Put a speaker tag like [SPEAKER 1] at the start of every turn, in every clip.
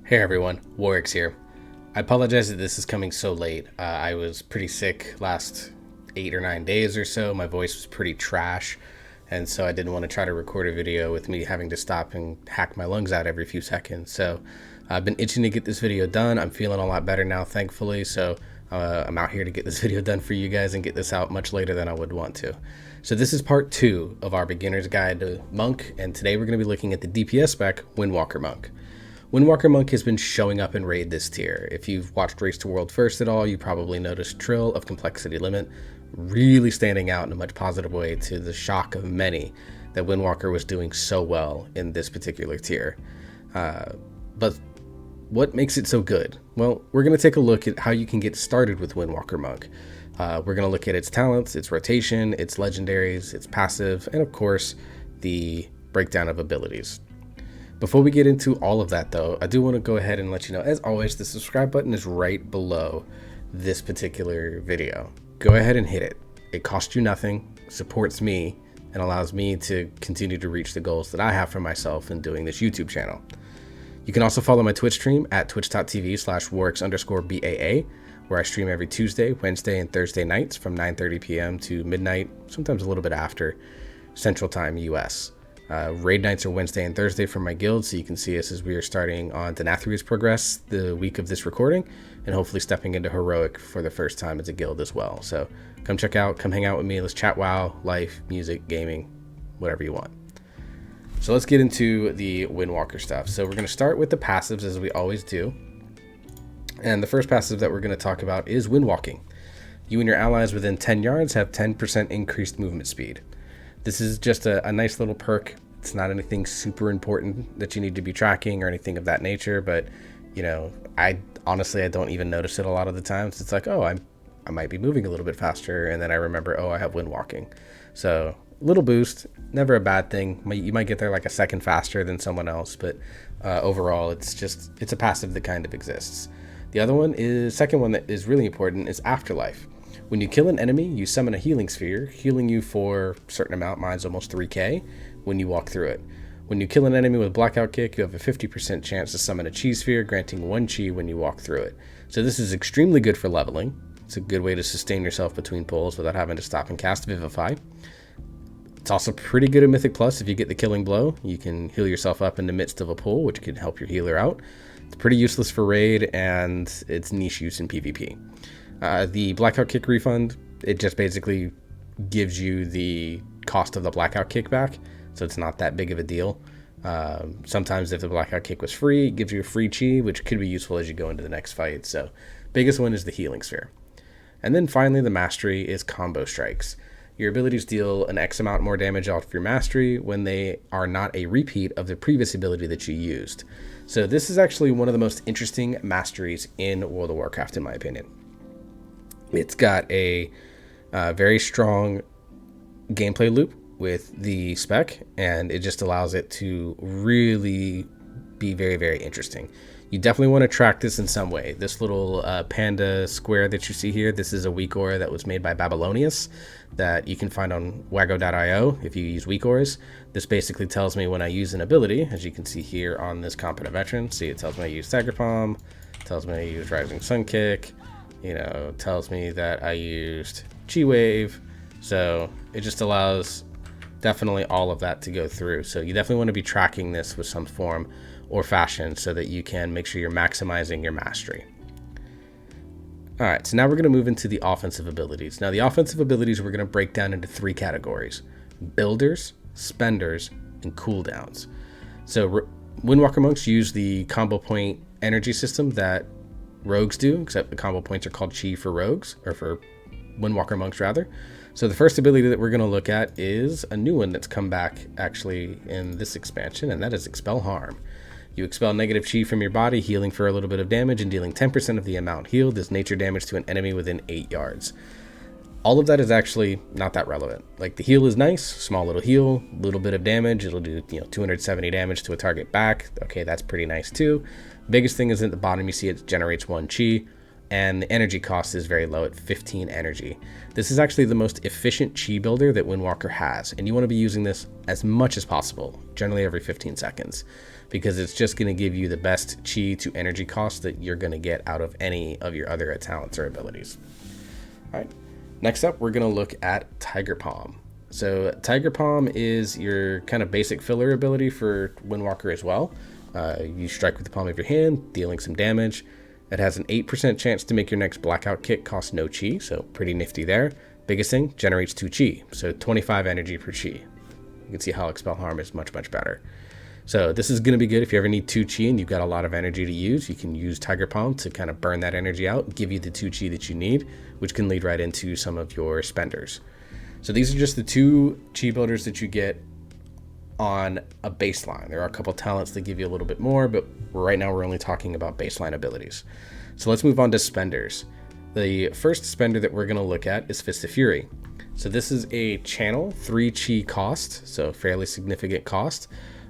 [SPEAKER 1] Hey everyone, Warwick's here. I apologize that this is coming so late. I was pretty sick last 8 or 9 days or so. My voice was pretty trash, and so I didn't want to try to record a video with me having to stop and hack my lungs out every few seconds. So I've been itching to get this video done. I'm feeling a lot better now, thankfully. So I'm out here to get this video done for you guys and get this out much later than I would want to. So this is part 2 of our beginner's guide to Monk, and today we're going to be looking at the DPS spec Windwalker Monk. Windwalker Monk has been showing up in raid this tier. If you've watched Race to World First at all, you probably noticed Trill of Complexity Limit really standing out in a much positive way, to the shock of many that Windwalker was doing so well in this particular tier. But what makes it so good? Well, we're going to take a look at how you can get started with Windwalker Monk. We're going to look at its talents, its rotation, its legendaries, its passive, and of course, the breakdown of abilities. Before we get into all of that though, I do want to go ahead and let you know, as always, the subscribe button is right below this particular video. Go ahead and hit it. It costs you nothing, supports me, and allows me to continue to reach the goals that I have for myself in doing this YouTube channel. You can also follow my Twitch stream at twitch.tv/warwicks_BAA, where I stream every Tuesday, Wednesday, and Thursday nights from 9:30 p.m. to midnight, sometimes a little bit after Central Time US. Raid nights are Wednesday and Thursday for my guild, so you can see us as we are starting on Denathrius Progress the week of this recording, and hopefully stepping into Heroic for the first time as a guild as well. So come check out, come hang out with me, let's chat WoW, life, music, gaming, whatever you want. So let's get into the Windwalker stuff. So we're going to start with the passives as we always do. And the first passive that we're going to talk about is Windwalking. You and your allies within 10 yards have 10% increased movement speed. This is just a nice little perk. It's not anything super important that you need to be tracking or anything of that nature, but you know, I honestly don't even notice it a lot of the times. It's like, oh, I might be moving a little bit faster, and then I remember, oh, I have Windwalking. So little boost, never a bad thing. You might get there like a second faster than someone else, but overall it's a passive that kind of exists. The other one is, second one that is really important, is Afterlife. When you kill an enemy, you summon a healing sphere, healing you for a certain amount. Mine's almost 3k when you walk through it. When you kill an enemy with Blackout Kick, you have a 50% chance to summon a chi sphere, granting 1 chi when you walk through it. So this is extremely good for leveling. It's a good way to sustain yourself between pulls without having to stop and cast Vivify. It's also pretty good at Mythic Plus. If you get the killing blow, you can heal yourself up in the midst of a pull, which can help your healer out. It's pretty useless for raid, and it's niche use in PvP. The Blackout Kick refund, it just basically gives you the cost of the Blackout Kick back, so it's not that big of a deal. Sometimes if the Blackout Kick was free, it gives you a free chi, which could be useful as you go into the next fight. So biggest one is the healing sphere. And then finally, the mastery is combo strikes. Your abilities deal an X amount more damage off your mastery when they are not a repeat of the previous ability that you used. So this is actually one of the most interesting masteries in World of Warcraft, in my opinion. It's got a very strong gameplay loop with the spec, and it just allows it to really be very, very interesting. You definitely want to track this in some way. This little panda square that you see here, this is a weak aura that was made by Babylonius that you can find on wago.io if you use weak auras. This basically tells me when I use an ability, as you can see here on this Competent Veteran. See, it tells me I use Stagger Palm, tells me I use Rising Sun Kick, you know, tells me that I used Chi Wave. So it just allows definitely all of that to go through. So you definitely want to be tracking this with some form or fashion so that you can make sure you're maximizing your mastery. All right, so now we're going to move into the offensive abilities. Now the offensive abilities we're going to break down into 3 categories: builders, spenders, and cooldowns. So Windwalker monks use the combo point energy system that rogues do, except the combo points are called chi for rogues, or for Windwalker monks rather. So the first ability that we're going to look at is a new one that's come back actually in this expansion, and that is Expel Harm. You expel negative chi from your body, healing for a little bit of damage and dealing 10% of the amount healed as nature damage to an enemy within 8 yards. All of that is actually not that relevant. Like, the heal is nice, small little heal, little bit of damage. It'll do 270 damage to a target back. Okay, that's pretty nice too. Biggest thing is at the bottom, you see it generates 1 chi. and the energy cost is very low at 15 energy. This is actually the most efficient chi builder that Windwalker has, and you want to be using this as much as possible, generally every 15 seconds, because it's just going to give you the best chi to energy cost that you're going to get out of any of your other talents or abilities. All right, next up we're going to look at Tiger Palm. So Tiger Palm is your kind of basic filler ability for Windwalker as well. You strike with the palm of your hand, dealing some damage. It has an 8% chance to make your next blackout kick cost no chi, so pretty nifty there. Biggest thing, generates 2 chi, so 25 energy per chi. You can see how Expel Harm is much, much better. So this is going to be good if you ever need 2 chi and you've got a lot of energy to use. You can use Tiger Palm to kind of burn that energy out, give you the 2 chi that you need, which can lead right into some of your spenders. So these are just the 2 chi builders that you get on a baseline. There are a couple talents that give you a little bit more, but right now we're only talking about baseline abilities. So let's move on to spenders. The first spender that we're going to look at is Fist of Fury. So this is a channel 3 chi cost, so fairly significant cost,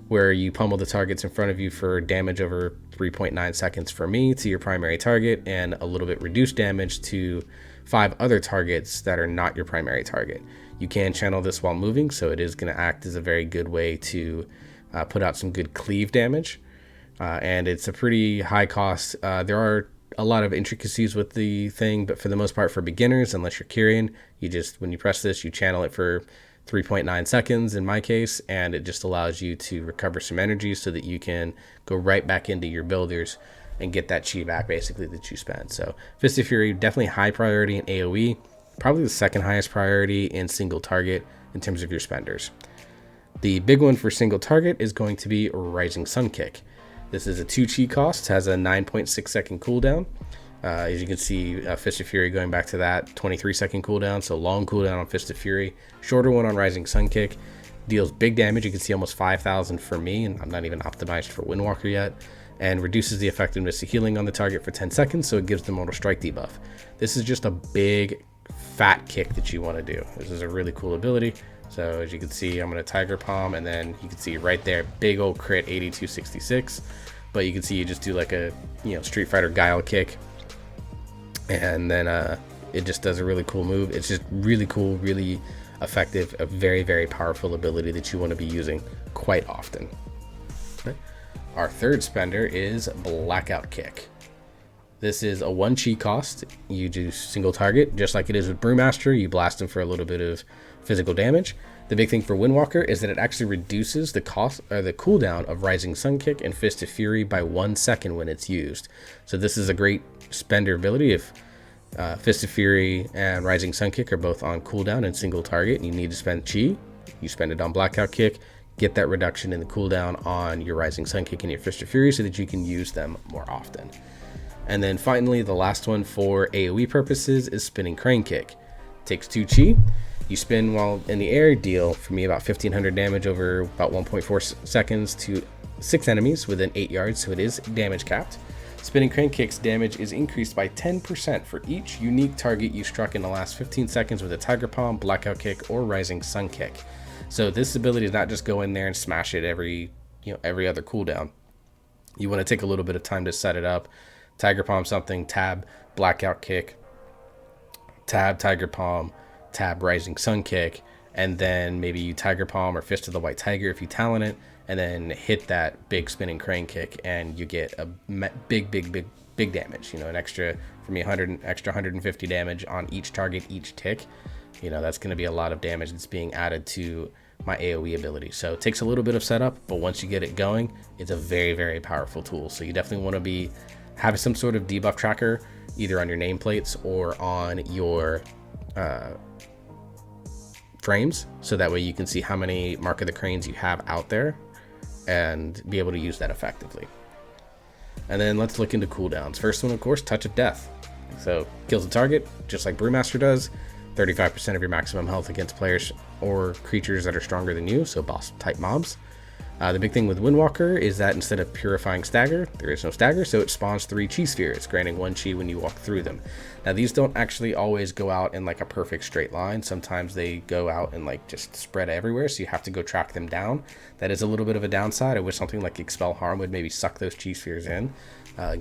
[SPEAKER 1] where you pummel the targets in front of you for damage over 3.9 seconds for me to your primary target, and a little bit reduced damage to 5 other targets that are not your primary target. You can channel this while moving, so it is going to act as a very good way to put out some good cleave damage. And it's a pretty high cost. There are a lot of intricacies with the thing, but for the most part, for beginners, unless you're Kyrian, you just, when you press this, you channel it for 3.9 seconds in my case, and it just allows you to recover some energy so that you can go right back into your builders and get that chi back basically that you spent. So Fist of Fury, definitely high priority in AoE, probably the second highest priority in single target in terms of your spenders. The big one for single target is going to be Rising Sun Kick. This is a 2 chi cost, has a 9.6 second cooldown. As you can see, Fist of Fury going back to that 23 second cooldown, so long cooldown on Fist of Fury. Shorter one on Rising Sun Kick. Deals big damage, you can see almost 5,000 for me, and I'm not even optimized for Windwalker yet. And reduces the effectiveness of healing on the target for 10 seconds, so it gives the Mortal Strike debuff. This is just a big, fat kick that you want to do. This is a really cool ability. So as you can see, I'm going to Tiger Palm, and then you can see right there, big old crit 8266. But you can see you just do like a Street Fighter Guile kick, and then it just does a really cool move. It's just really cool, really effective, a very, very powerful ability that you want to be using quite often. Okay. Our third spender is Blackout Kick. This is a 1 chi cost. You do single target, just like it is with Brewmaster. You blast them for a little bit of physical damage. The big thing for Windwalker is that it actually reduces the cost or the cooldown of Rising Sun Kick and Fist of Fury by 1 second when it's used. So this is a great spender ability if Fist of Fury and Rising Sun Kick are both on cooldown and single target and you need to spend chi. You spend it on Blackout Kick, get that reduction in the cooldown on your Rising Sun Kick and your Fist of Fury so that you can use them more often. And then finally, the last one for AoE purposes is Spinning Crane Kick. Takes 2 chi. You spin while in the air, deal for me about 1500 damage over about 1.4 seconds to 6 enemies within 8 yards, so it is damage capped. Spinning Crane Kick's damage is increased by 10% for each unique target you struck in the last 15 seconds with a Tiger Palm, Blackout Kick, or Rising Sun Kick. So this ability is not just go in there and smash it every other cooldown. You want to take a little bit of time to set it up. Tiger Palm something, tab Blackout Kick, tab Tiger Palm, tab Rising Sun Kick, and then maybe you Tiger Palm or Fist of the White Tiger if you talent it, and then hit that big Spinning Crane Kick, and you get a big damage. An extra, for me, 150 damage on each target, each tick. That's going to be a lot of damage that's being added to my AoE ability. So it takes a little bit of setup, but once you get it going, it's a very, very powerful tool. So you definitely want to be having some sort of debuff tracker either on your nameplates or on your frames, so that way you can see how many Mark of the Cranes you have out there and be able to use that effectively. And then let's look into cooldowns. First one, of course, Touch of Death. So kills the target just like Brewmaster does. 35% of your maximum health against players or creatures that are stronger than you, so boss type mobs. The big thing with Windwalker is that instead of purifying stagger, there is no stagger, so it spawns 3 chi spheres, granting 1 chi when you walk through them. Now these don't actually always go out in like a perfect straight line. Sometimes they go out and like just spread everywhere, so you have to go track them down. That is a little bit of a downside. I wish something like Expel Harm would maybe suck those chi spheres in,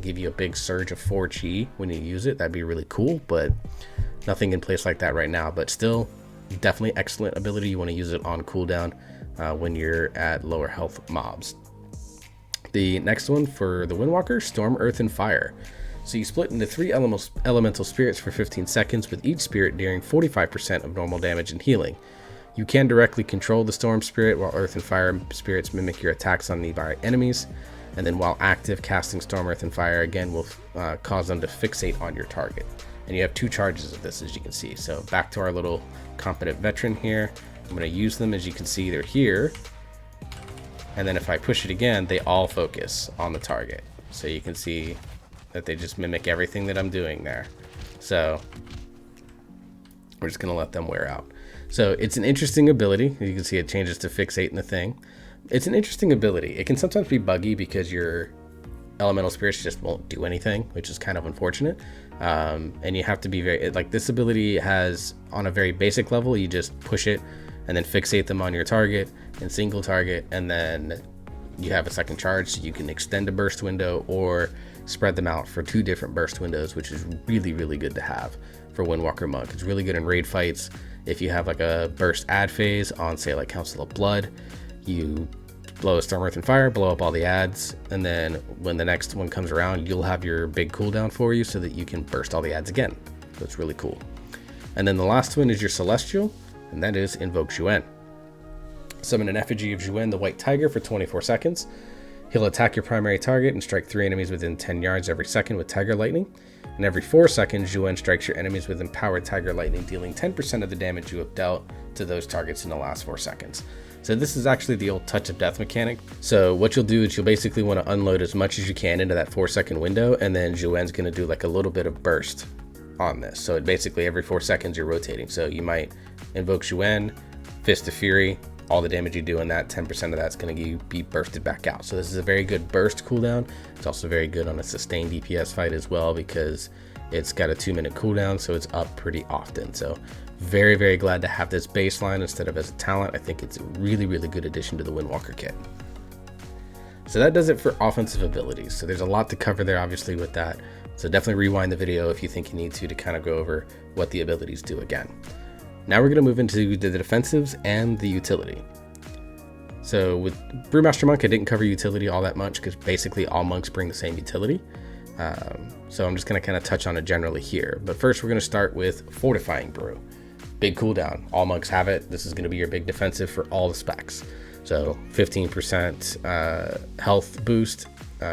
[SPEAKER 1] give you a big surge of 4 chi when you use it. That'd be really cool, but nothing in place like that right now. But still, definitely excellent ability. You want to use it on cooldown when you're at lower health mobs. The next one for the Windwalker, Storm, Earth, and Fire. So you split into 3 elemental spirits for 15 seconds, with each spirit dealing 45% of normal damage and healing. You can directly control the Storm spirit, while Earth and Fire spirits mimic your attacks on nearby enemies. And then while active, casting Storm, Earth, and Fire again will cause them to fixate on your target. And you have 2 charges of this, as you can see. So back to our little competent veteran here. I'm going to use them. As you can see, they're here. And then if I push it again, they all focus on the target. So you can see that they just mimic everything that I'm doing there. So we're just going to let them wear out. So it's an interesting ability. You can see it changes to fixate in the thing. It's an interesting ability. It can sometimes be buggy because your elemental spirits just won't do anything, which is kind of unfortunate. And you have to be very, like, this ability has, on a very basic level, you just push it and then fixate them on your target and single target, and then you have a second charge, so you can extend a burst window or spread them out for 2 different burst windows, which is really, really good to have for Windwalker Monk. It's really good in raid fights. If you have like a burst ad phase on, say, like Council of Blood, you blow a Storm, Earth, and Fire, blow up all the ads, and then when the next one comes around, you'll have your big cooldown for you so that you can burst all the ads again. So it's really cool. And then the last one is your Celestial, and that is Invoke Zhuen. Summon an effigy of Zhuen, the White Tiger, for 24 seconds. He'll attack your primary target and strike 3 enemies within 10 yards every second with Tiger Lightning. And every 4 seconds, Zhuen strikes your enemies with Empowered Tiger Lightning, dealing 10% of the damage you have dealt to those targets in the last 4 seconds. So this is actually the old Touch of Death mechanic. So what you'll do is you'll basically want to unload as much as you can into that 4-second window, and then Zhuen's going to do like a little bit of burst on this. So it basically every 4 seconds you're rotating. So you might invoke Zhuen, Fist of Fury, all the damage you do in that, 10% of that's going to be bursted back out. So this is a very good burst cooldown. It's also very good on a sustained DPS fight as well, because it's got a 2-minute cooldown, so it's up pretty often. So very, very glad to have this baseline instead of as a talent. I think it's a really, really good addition to the Windwalker kit. So that does it for offensive abilities. So there's a lot to cover there, obviously, with that. So definitely rewind the video if you think you need to kind of go over what the abilities do again. Now we're going to move into the defensives and the utility. So with Brewmaster Monk, I didn't cover utility all that much because basically all monks bring the same utility. So I'm just going to kind of touch on it generally here. But first we're going to start with Fortifying Brew. Big cooldown. All monks have it. This is going to be your big defensive for all the specs. So 15% health boost,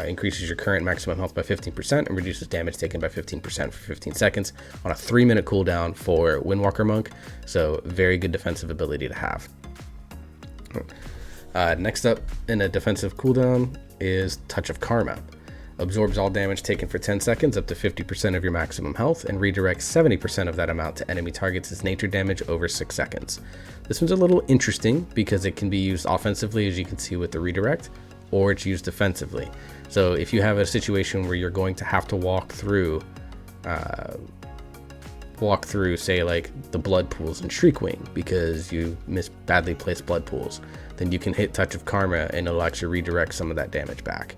[SPEAKER 1] increases your current maximum health by 15% and reduces damage taken by 15% for 15 seconds on a 3-minute cooldown for Windwalker Monk. So very good defensive ability to have. Next up in a defensive cooldown is Touch of Karma. Absorbs all damage taken for 10 seconds up to 50% of your maximum health and redirects 70% of that amount to enemy targets as nature damage over 6 seconds. This one's a little interesting because it can be used offensively, as you can see with the redirect, or it's used defensively. So if you have a situation where you're going to have to walk through say like the blood pools in Shriekwing because you badly placed blood pools, then you can hit Touch of Karma and it'll actually redirect some of that damage back.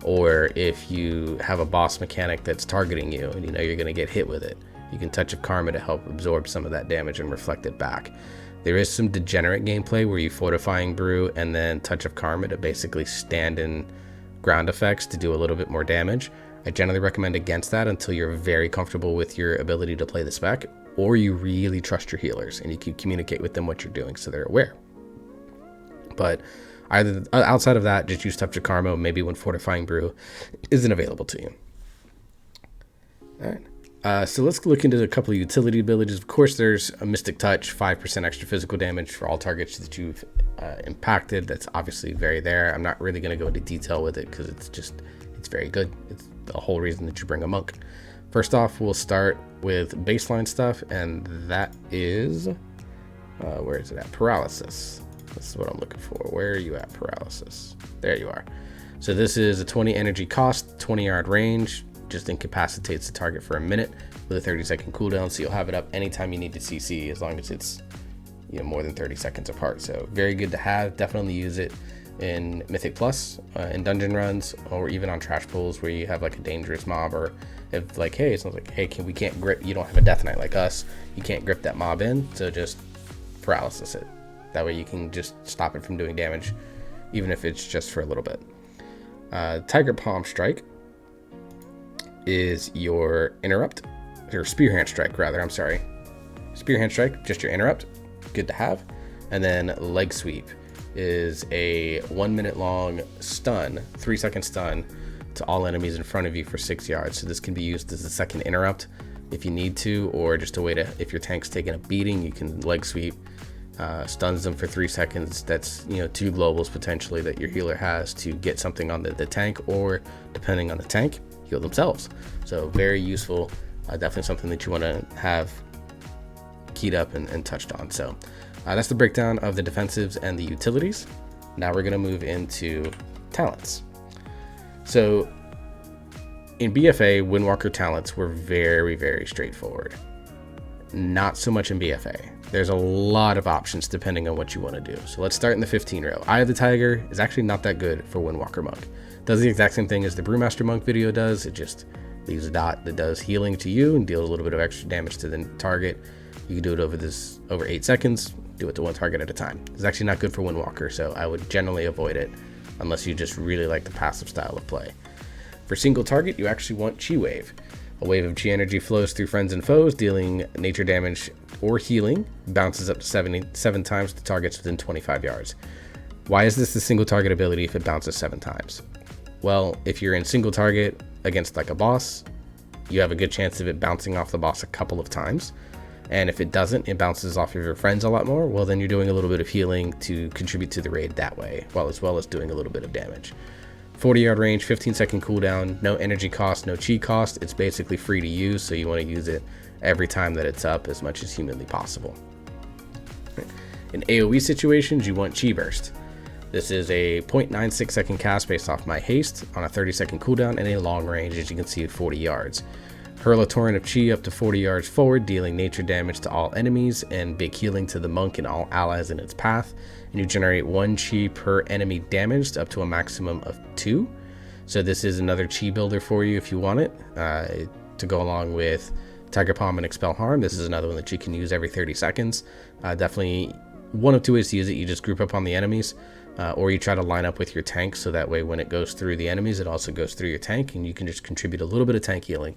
[SPEAKER 1] Or if you have a boss mechanic that's targeting you and you know you're going to get hit with it, you can Touch of Karma to help absorb some of that damage and reflect it back. There is some degenerate gameplay where you Fortifying Brew and then Touch of Karma to basically stand in ground effects to do a little bit more damage. I generally recommend against that until you're very comfortable with your ability to play the spec, or you really trust your healers and you can communicate with them what you're doing so they're aware. But either outside of that, just use Touch of Karma, maybe when Fortifying Brew isn't available to you. All right. So let's look into a couple of utility abilities. Of course, there's a Mystic Touch, 5% extra physical damage for all targets that you've impacted. That's obviously very there. I'm not really going to go into detail with it because it's very good. It's the whole reason that you bring a monk. First off, we'll start with baseline stuff, and that is, where is it at? Paralysis. This is what I'm looking for. Where are you at, paralysis? There you are. So this is a 20 energy cost, 20-yard range, just incapacitates the target for a minute with a 30-second cooldown. So you'll have it up anytime you need to CC, as long as it's more than 30 seconds apart. So very good to have. Definitely use it in Mythic Plus, in dungeon runs, or even on trash pools where you have like a dangerous mob, or if like, hey, it's like, hey, we can't grip, you don't have a Death Knight like us, you can't grip that mob in, so just paralysis it. That way you can just stop it from doing damage, even if it's just for a little bit. Tiger Palm Strike is your interrupt, or Spearhand Strike rather, I'm sorry. Spearhand Strike, just your interrupt, good to have. And then Leg Sweep is a 1 minute long stun, 3-second stun to all enemies in front of you for 6 yards. So this can be used as a second interrupt if you need to, or just a way to, if your tank's taking a beating, you can leg sweep, stuns them for 3 seconds. That's 2 globals potentially that your healer has to get something on the tank, or depending on the tank, heal themselves. So very useful, definitely something that you want to have keyed up and touched on. So that's the breakdown of the defensives and the utilities. Now we're going to move into talents. So in BFA, Windwalker talents were very, very straightforward. Not so much in BFA. There's a lot of options depending on what you want to do. So let's start in the 15 row. Eye of the Tiger is actually not that good for Windwalker Monk. Does the exact same thing as the Brewmaster Monk video does. It just leaves a dot that does healing to you and deals a little bit of extra damage to the target. You can do it over 8 seconds. Do it to one target at a time. It's actually not good for Windwalker, so I would generally avoid it unless you just really like the passive style of play. For single target, you actually want Chi Wave. A wave of Chi energy flows through friends and foes, dealing nature damage or healing, bounces up to 7 times to targets within 25 yards. Why is this the single target ability if it bounces 7 times? Well, if you're in single target against like a boss, you have a good chance of it bouncing off the boss a couple of times. And if it doesn't, it bounces off of your friends a lot more. Well, then you're doing a little bit of healing to contribute to the raid that way, as well as doing a little bit of damage. 40-yard range, 15-second cooldown, no energy cost, no chi cost. It's basically free to use, so you want to use it every time that it's up as much as humanly possible. In AoE situations, you want Chi Burst. This is a 0.96 second cast based off my haste on a 30-second cooldown and a long range, as you can see, at 40 yards. Hurl a torrent of chi up to 40 yards forward, dealing nature damage to all enemies and big healing to the monk and all allies in its path. And you generate 1 chi per enemy damaged up to a maximum of 2. So this is another chi builder for you if you want it, to go along with Tiger Palm and Expel Harm. This is another one that you can use every 30 seconds. Definitely one of 2 ways to use it. You just group up on the enemies, or you try to line up with your tank, so that way when it goes through the enemies, it also goes through your tank, and you can just contribute a little bit of tank healing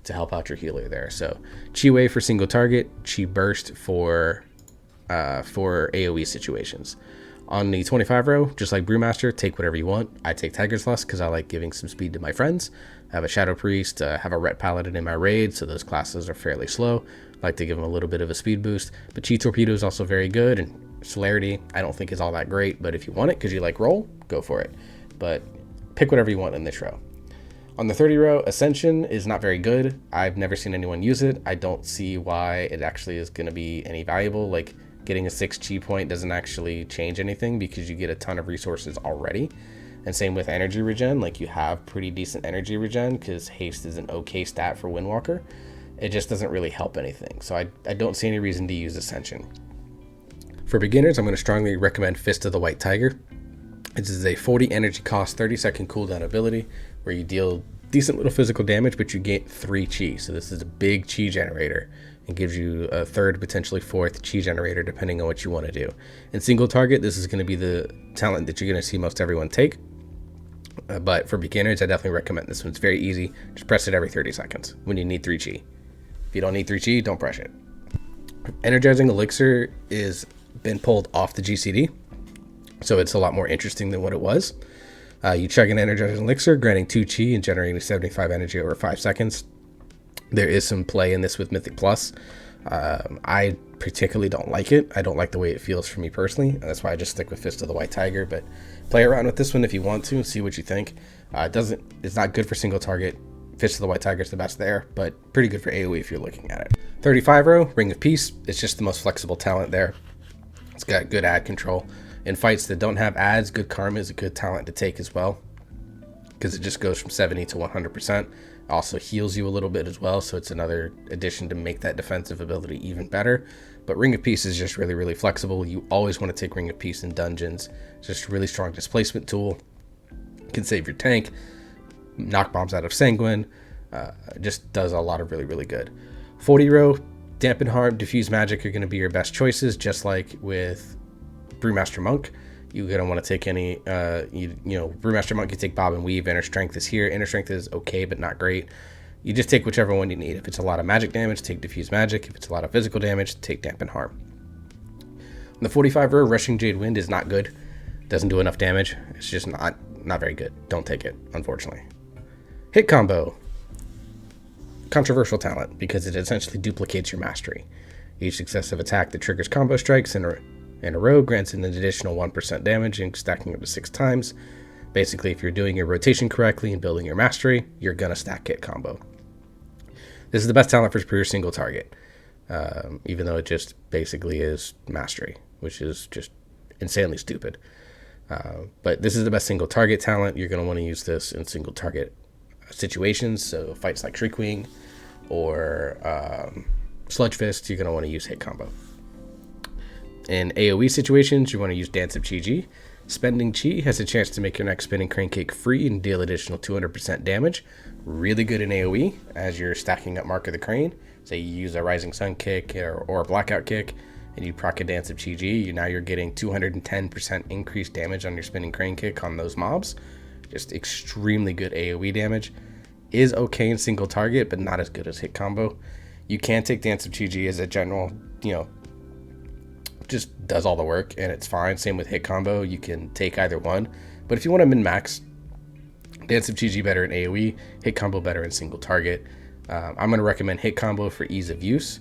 [SPEAKER 1] to help out your healer there. So Chi Wave for single target, Chi Burst for AoE situations. On the 25 row, just like Brewmaster, take whatever you want. I take Tiger's Lust because I like giving some speed to my friends. I have a Shadow Priest, have a Ret Paladin in my raid, so those classes are fairly slow. I like to give them a little bit of a speed boost. But Chi Torpedo is also very good, and Celerity I don't think is all that great, but if you want it because you like roll, go for it. But pick whatever you want in this row. On the 30 row, Ascension is not very good. I've never seen anyone use it. I don't see why it actually is going to be any valuable. Like, getting a 6 chi point doesn't actually change anything because you get a ton of resources already. And same with energy regen. Like, you have pretty decent energy regen because haste is an okay stat for Windwalker. It just doesn't really help anything. So I don't see any reason to use Ascension. For beginners, I'm going to strongly recommend Fist of the White Tiger. This is a 40 energy cost, 30-second cooldown ability where you deal decent little physical damage, but you get 3 chi. So this is a big chi generator and gives you a 3rd, potentially 4th chi generator, depending on what you want to do. In single target, this is going to be the talent that you're going to see most everyone take. But for beginners, I definitely recommend this one. It's very easy. Just press it every 30 seconds when you need 3 chi. If you don't need 3 chi, don't press it. Energizing Elixir is been pulled off the GCD, so it's a lot more interesting than what it was. You chug an Energizing Elixir, granting 2 chi and generating 75 energy over 5 seconds. There is some play in this with Mythic Plus. I particularly don't like it. I don't like the way it feels for me personally, and that's why I just stick with Fist of the White Tiger. But play around with this one if you want to and see what you think. It's not good for single target. Fist of the White Tiger is the best there, but pretty good for AoE if you're looking at it. 35 row, Ring of Peace. It's just the most flexible talent there. It's got good ad control In fights that don't have ads, good karma is a good talent to take as well, because it just goes from 70 to 100%. Also heals you a little bit as well, so it's another addition to make that defensive ability even better. But Ring of Peace is just really, really flexible. You always want to take Ring of Peace in dungeons. It's just a really strong displacement tool. Can save your tank, knock bombs out of Sanguine, just does a lot of really, really good. 40 row, Dampen Harm, Diffuse Magic are going to be your best choices, just like with Brewmaster Monk. You're going to want to take any, Brewmaster Monk, you take Bob and Weave. Inner Strength is here. Inner Strength is okay, but not great. You just take whichever one you need. If it's a lot of magic damage, take Diffuse Magic. If it's a lot of physical damage, take Dampen Harm. On the 45 row, Rushing Jade Wind is not good. Doesn't do enough damage. It's just not very good. Don't take it, unfortunately. Hit Combo. Controversial talent, because it essentially duplicates your mastery. Each successive attack that triggers combo strikes in a row grants an additional 1% damage and stacking up to 6 times. Basically, if you're doing your rotation correctly and building your mastery, you're going to stack hit combo. This is the best talent for pure single target, even though it just basically is mastery, which is just insanely stupid. But this is the best single target talent. You're going to want to use this in single target situations, so fights like Shriekwing or Sludge Fist, you're going to want to use hit combo. In AoE situations, you want to use Dance of Chi. Spending Chi has a chance to make your next spinning crane kick free and deal additional 200% damage. Really good in AoE as you're stacking up Mark of the Crane. Say you use a Rising Sun kick or a Blackout kick and you proc a Dance of Chi, now you're getting 210% increased damage on your spinning crane kick on those mobs. Just extremely good AoE damage. Is okay in single target, but not as good as hit combo. You can take Dance of Chi as a general, just does all the work and it's fine. Same with hit combo. You can take either one. But if you want to min-max, Dance of Chi better in AoE, hit combo better in single target. I'm going to recommend hit combo for ease of use.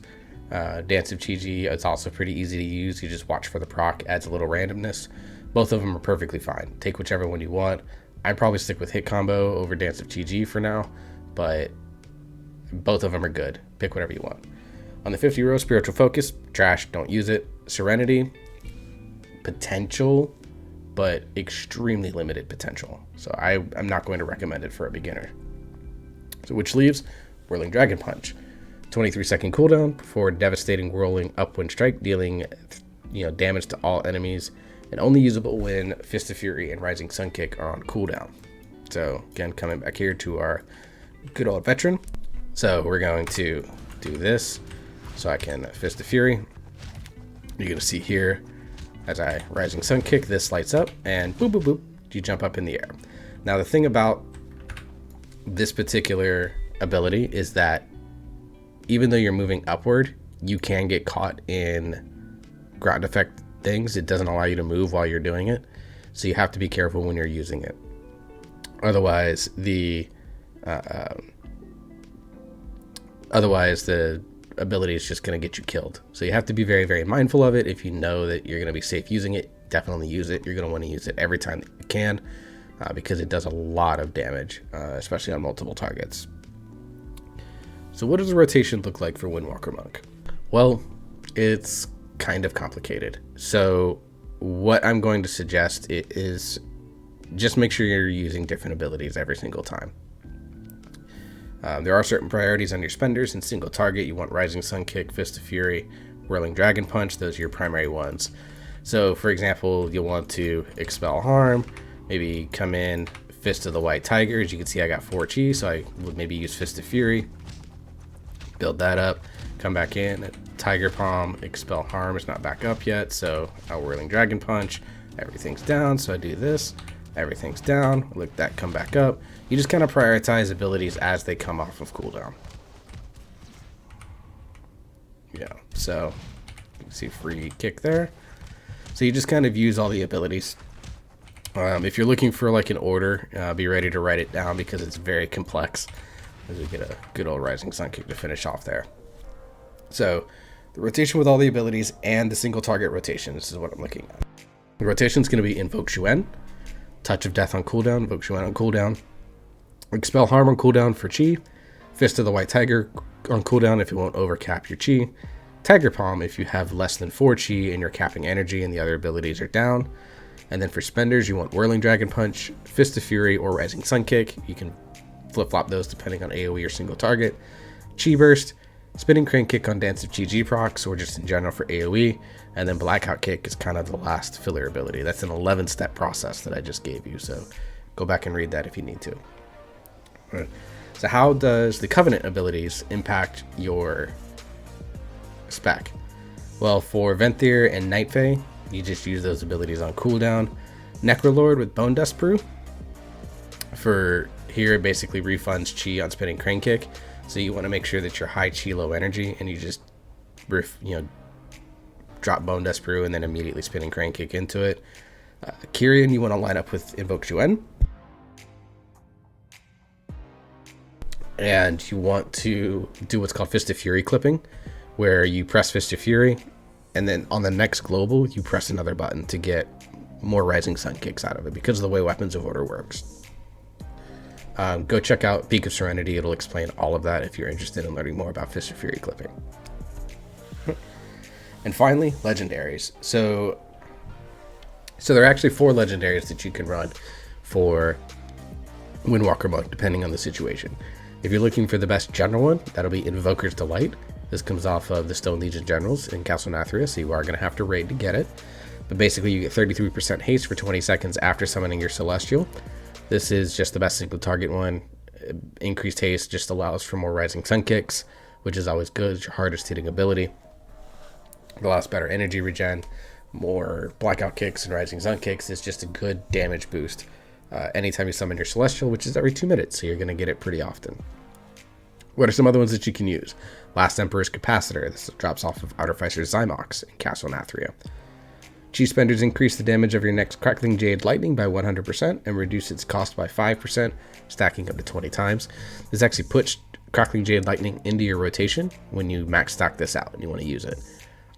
[SPEAKER 1] Dance of Chi, it's also pretty easy to use. You just watch for the proc, adds a little randomness. Both of them are perfectly fine. Take whichever one you want. I'd probably stick with hit combo over Dance of Chi for now, but both of them are good. Pick whatever you want. On the 50 row, Spiritual Focus, trash, don't use it. Serenity, potential, but extremely limited potential. So I'm not going to recommend it for a beginner. So which leaves Whirling Dragon Punch. 23-second cooldown before devastating whirling upwind strike, dealing damage to all enemies, and only usable when Fist of Fury and Rising Sun Kick are on cooldown. So again, coming back here to our good old veteran. So we're going to do this so I can Fist of Fury. You're going to see here as I Rising Sun Kick, this lights up and boop, boop, boop, you jump up in the air. Now the thing about this particular ability is that even though you're moving upward, you can get caught in ground effect things. It doesn't allow you to move while you're doing it, so you have to be careful when you're using it. Otherwise, the ability is just going to get you killed. So you have to be very, very mindful of it. If you know that you're going to be safe using it, definitely use it. You're going to want to use it every time that you can, because it does a lot of damage, especially on multiple targets. So what does the rotation look like for Windwalker Monk? Well, it's kind of complicated. So what I'm going to suggest is just make sure you're using different abilities every single time. There are certain priorities on your spenders. In single target, you want Rising Sun Kick, Fist of Fury, Whirling Dragon Punch. Those are your primary ones. So for example, you'll want to Expel Harm, maybe come in Fist of the White Tiger. As you can see, I got 4 chi, so I would maybe use Fist of Fury, build that up, come back in, Tiger Palm, Expel Harm is not back up yet, so I'll Whirling Dragon Punch, everything's down, so I do this, everything's down, let that come back up. You just kind of prioritize abilities as they come off of cooldown. So you can see free kick there. So you just kind of use all the abilities. If you're looking for like an order, be ready to write it down because it's very complex. As we get a good old Rising Sun Kick to finish off there. So the rotation with all the abilities and the single target rotation, this is what I'm looking at. The rotation is going to be Invoke Xuen, Touch of Death on cooldown, Invoke Xuen on cooldown, Expel Harm on cooldown for Chi, Fist of the White Tiger on cooldown if it won't overcap your Chi, Tiger Palm if you have less than 4 Chi and you're capping energy and the other abilities are down, And then for spenders, you want Whirling Dragon Punch, Fist of Fury, or Rising Sun Kick. You can flip-flop those depending on AoE or single target. Chi Burst, Spinning Crane Kick on Dance of Chi G procs, or just in general for AoE. And then Blackout Kick is kind of the last filler ability. That's an 11-step process that I just gave you, so go back and read that if you need to. All right. So how does the Covenant abilities impact your spec? Well, for Venthyr and Night Fae, you just use those abilities on cooldown. Necrolord with Bone Dust Brew. For here, it basically refunds chi on Spinning Crane Kick. So you want to make sure that you're high chi, low energy, and you just, drop Bone Dust Brew and then immediately Spinning Crane Kick into it. Kyrian, you want to line up with Invoke Juen. And you want to do what's called Fist of Fury clipping, where you press Fist of Fury, and then on the next global, you press another button to get more Rising Sun Kicks out of it, because of the way Weapons of Order works. Go check out Peak of Serenity. It'll explain all of that if you're interested in learning more about Fist of Fury clipping. And finally, Legendaries. So there are actually 4 Legendaries that you can run for Windwalker mode, depending on the situation. If you're looking for the best general one, that'll be Invoker's Delight. This comes off of the Stone Legion Generals in Castle Nathria, so you are going to have to raid to get it. But basically, you get 33% haste for 20 seconds after summoning your Celestial. This is just the best single target one. Increased haste just allows for more Rising Sun Kicks, which is always good. It's your hardest hitting ability. It allows better energy regen, more Blackout Kicks and Rising Sun Kicks. It's just a good damage boost anytime you summon your Celestial, which is every 2 minutes, so you're going to get it pretty often. What are some other ones that you can use? Last Emperor's Capacitor. This drops off of Outerfeister's Zymox in Castle Nathria. Chi Spenders increase the damage of your next Crackling Jade Lightning by 100% and reduce its cost by 5%, stacking up to 20 times. This actually puts Crackling Jade Lightning into your rotation when you max stack this out and you want to use it.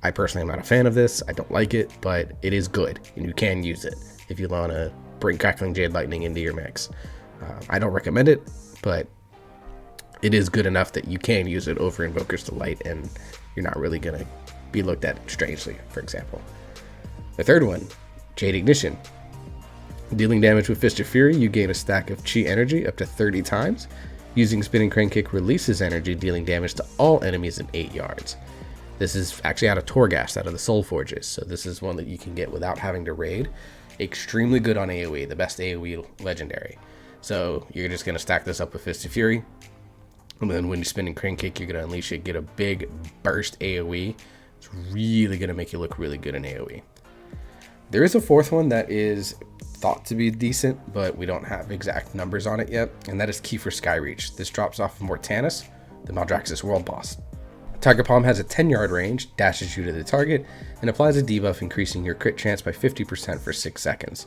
[SPEAKER 1] I personally am not a fan of this. I don't like it, but it is good and you can use it if you want to bring Crackling Jade Lightning into your mix. I don't recommend it, but it is good enough that you can use it over Invoker's Delight and you're not really going to be looked at strangely, for example. The third one, Jade Ignition. Dealing damage with Fist of Fury, you gain a stack of Chi energy up to 30 times. Using Spinning Crane Kick releases energy, dealing damage to all enemies in 8 yards. This is actually out of Torghast, out of the Soul Forges, so this is one that you can get without having to raid. Extremely good on AoE, the best AoE legendary. So you're just going to stack this up with Fist of Fury, and then when you're Spinning Crane Kick, you're going to unleash it, get a big burst AoE. It's really going to make you look really good in AoE. There is a fourth one that is thought to be decent, but we don't have exact numbers on it yet, and that is Kiefer Skyreach. This drops off of Mortanis, the Maldraxxus world boss. Tiger Palm has a 10-yard range, dashes you to the target, and applies a debuff increasing your crit chance by 50% for 6 seconds.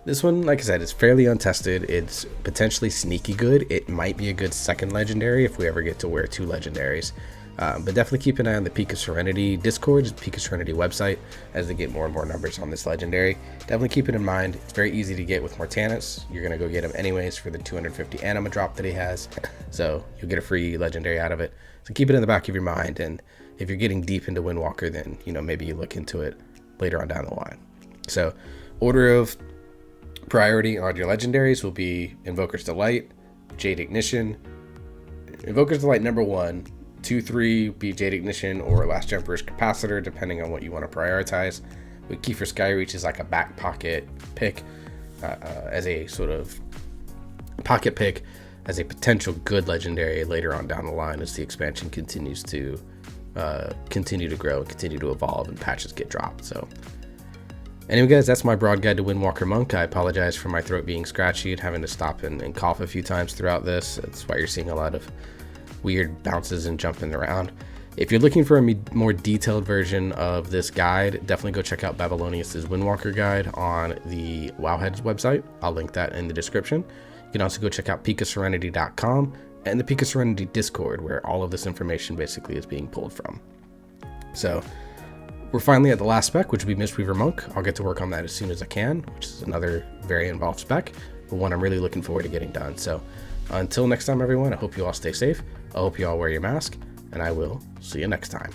[SPEAKER 1] This one, like I said, is fairly untested. It's potentially sneaky good. It might be a good second legendary if we ever get to wear 2 legendaries. But definitely keep an eye on the Peak of Serenity Discord, the Peak of Serenity website, as they get more and more numbers on this legendary. Definitely keep it in mind. It's very easy to get with Mortanis. You're going to go get him anyways for the 250 anima drop that he has. So you'll get a free legendary out of it. So keep it in the back of your mind. And if you're getting deep into Windwalker, then, maybe you look into it later on down the line. So order of priority on your legendaries will be Invoker's Delight, Jade Ignition. Invoker's Delight number 1. 2, 3 be Jade Ignition or Last Emperor's Capacitor, depending on what you want to prioritize. With Kiefer Skyreach is like a back pocket pick, as a sort of pocket pick, as a potential good legendary later on down the line as the expansion continues to continue to grow and continue to evolve and patches get dropped. So anyway, guys, that's my broad guide to Windwalker Monk. I apologize for my throat being scratchy and having to stop and cough a few times throughout this. That's why you're seeing a lot of weird bounces and jumping around. If you're looking for a more detailed version of this guide, definitely go check out Babylonius' Windwalker guide on the Wowheads website. I'll link that in the description. You can also go check out peakofserenity.com and the Peak of Serenity Discord, where all of this information basically is being pulled from. So we're finally at the last spec, which will be Mistweaver Monk. I'll get to work on that as soon as I can, which is another very involved spec, but one I'm really looking forward to getting done. So until next time, everyone, I hope you all stay safe. I hope you all wear your mask, and I will see you next time.